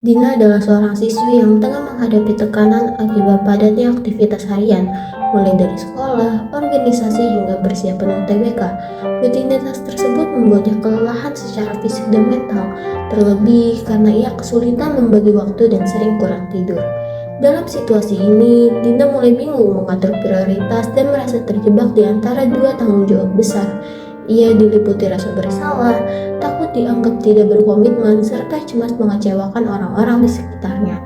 Dina adalah seorang siswi yang tengah menghadapi tekanan akibat padatnya aktivitas harian, mulai dari sekolah, organisasi, hingga persiapan UTBK. Rutinitas tersebut membuatnya kelelahan secara fisik dan mental, terlebih karena ia kesulitan membagi waktu dan sering kurang tidur. Dalam situasi ini, Dina mulai bingung mengatur prioritas dan merasa terjebak di antara dua tanggung jawab besar. Ia diliputi rasa bersalah, takut dianggap tidak berkomitmen, serta cemas mengecewakan orang-orang di sekitarnya.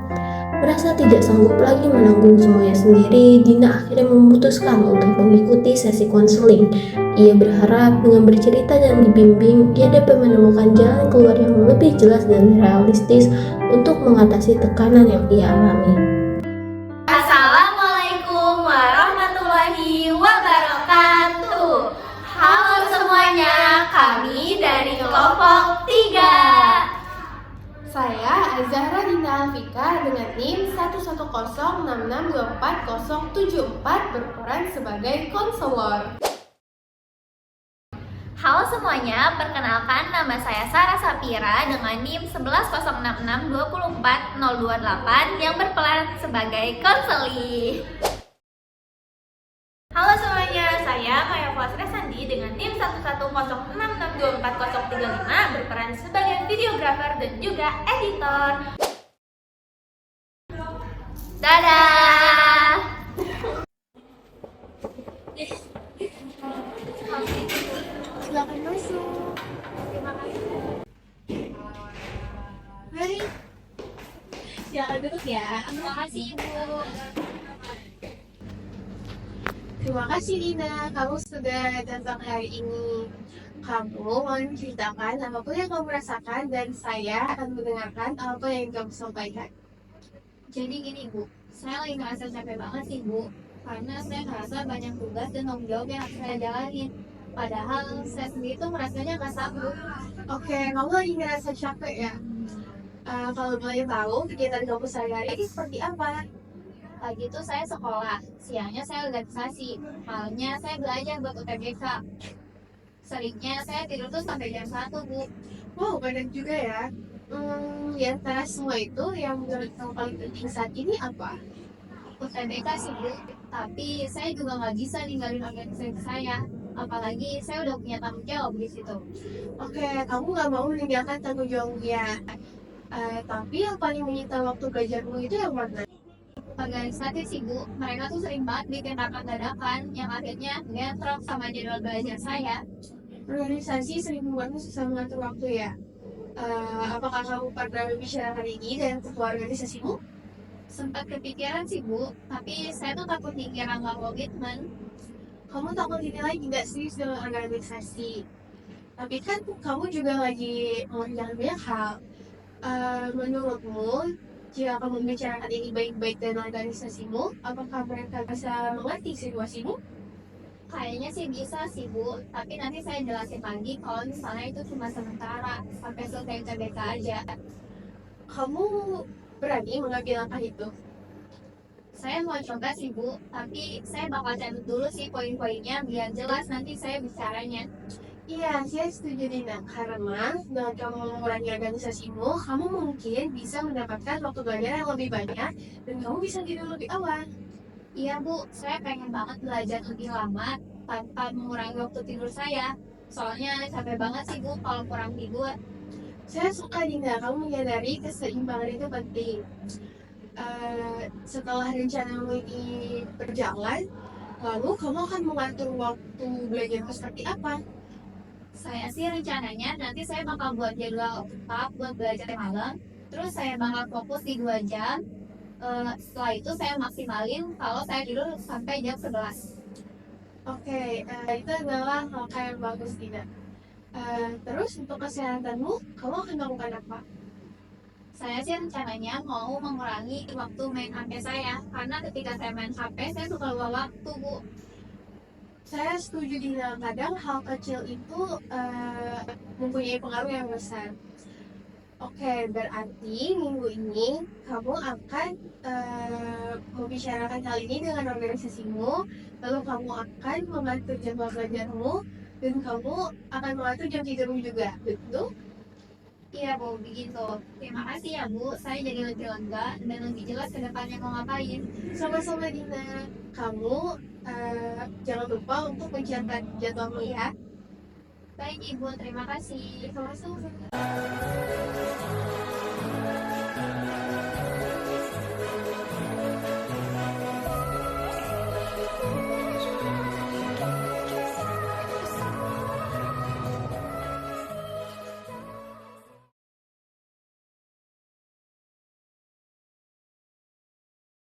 Merasa tidak sanggup lagi menanggung semuanya sendiri, Dina akhirnya memutuskan untuk mengikuti sesi konseling. Ia berharap dengan bercerita dan dibimbing, ia dapat menemukan jalan keluar yang lebih jelas dan realistis untuk mengatasi tekanan yang ia alami. Assalamualaikum warahmatullahi wabarakatuh. Halo semuanya, kami dari kelompok 3. Saya Azahra Dina Alfika dengan NIM 11066240074 berperan sebagai konselor. Halo semuanya, perkenalkan nama saya Sarah Sapira dengan NIM 1106624028 yang berperan sebagai konseli. Halo semuanya, saya Maya Puasra Sandi dengan NIM 11066240035 berperan sebagai videografer dan juga editor. Dadah! Silakan masuk. Terima kasih. Mari. Silakan duduk ya. Terima kasih Ibu. Terima kasih Dina, kamu sudah datang hari ini. Kamu mau menceritakan apapun yang kamu rasakan dan saya akan mendengarkan apa yang kamu sampaikan. Jadi gini Bu, saya lagi ngerasa capek banget sih Bu, karena saya ngerasa banyak tugas dan tanggung jawab yang harus saya jalanin. Padahal saya sendiri tuh merasanya gak sanggup. Oke, kamu lagi ngerasa capek ya? Kalau boleh tahu, kegiatan kamu sehari-hari seperti apa? Pagi tuh saya sekolah, siangnya saya organisasi, malamnya saya belajar buat UTBK. Seringnya saya tidur tuh sampai jam 1 Bu. Wow, banyak juga ya. Di antara semua itu, yang menurut kamu paling penting saat ini apa? UTBK sih Bu, tapi saya juga nggak bisa ninggalin organisasi saya. Apalagi saya udah punya tanggung jawab di situ. Oke, kamu nggak mau meninggalkan tanggung jawabnya. Tapi yang paling menyita waktu belajarmu itu yang mana? Organisasi sih Bu, mereka tuh sering banget bikin rapat dadakan yang akhirnya bentrok sama jadwal belajar saya. Organisasi sering membuatmu susah mengatur waktu ya. Apakah kamu pernah membicarakan ini dengan ketua organisasimu? Sempat kepikiran sih Bu, tapi saya tuh takut dikira nggak komitmen. Kamu takut dinilai tidak serius dengan organisasi. Tapi kan kamu juga lagi mengerjakan banyak hal. Menurutmu, jika kamu membicarakan ini baik-baik dengan organisasimu, apakah mereka bisa mengerti situasimu? Kayaknya sih bisa sih Bu, tapi nanti saya jelasin lagi kalau misalnya itu cuma sementara, sampai selesai UTBK aja. Kamu berani mengambil langkah itu? Saya mau coba sih Bu, tapi saya bakal catat dulu sih poin-poinnya biar jelas nanti saya bicaranya. Iya, saya setuju Dina. Karena dengan kamu mengurangi organisasimu, kamu mungkin bisa mendapatkan waktu belajar yang lebih banyak dan kamu bisa tidur lebih awal. Iya Bu, saya pengen banget belajar lebih lama tanpa mengurangi waktu tidur saya. Soalnya capek banget sih Bu kalau kurang tidur. Saya suka Dina, kamu menyadari keseimbangan itu penting. Setelah rencanamu ini berjalan, lalu kamu akan mengatur waktu belajarmu seperti apa? Saya sih rencananya nanti saya bakal buat jadwal tetap buat belajar malam. Terus saya bakal fokus di 2 jam. Setelah itu saya maksimalin kalau saya tidur sampai jam 11. Oke, itu adalah langkah yang bagus Dina. Terus untuk kesehatanmu, kamu akan melakukan apa? Saya sih rencananya mau mengurangi waktu main HP saya. Karena ketika saya main HP, saya suka lupa waktu Bu. Saya setuju Dina, kadang hal kecil itu mempunyai pengaruh yang besar. Oke, berarti minggu ini kamu akan membicarakan hal ini dengan organisasimu, lalu kamu akan mengatur jadwal belajarmu, dan kamu akan mengatur jam tidurmu juga, betul? Iya Bu, begitu. Terima kasih ya Bu, saya jadi lebih lega dan lebih jelas ke depannya mau ngapain. Sama-sama Dina. Kamu jangan lupa untuk mencatat jadwalmu ya. Baik Ibu, terima kasih. Sama-sama.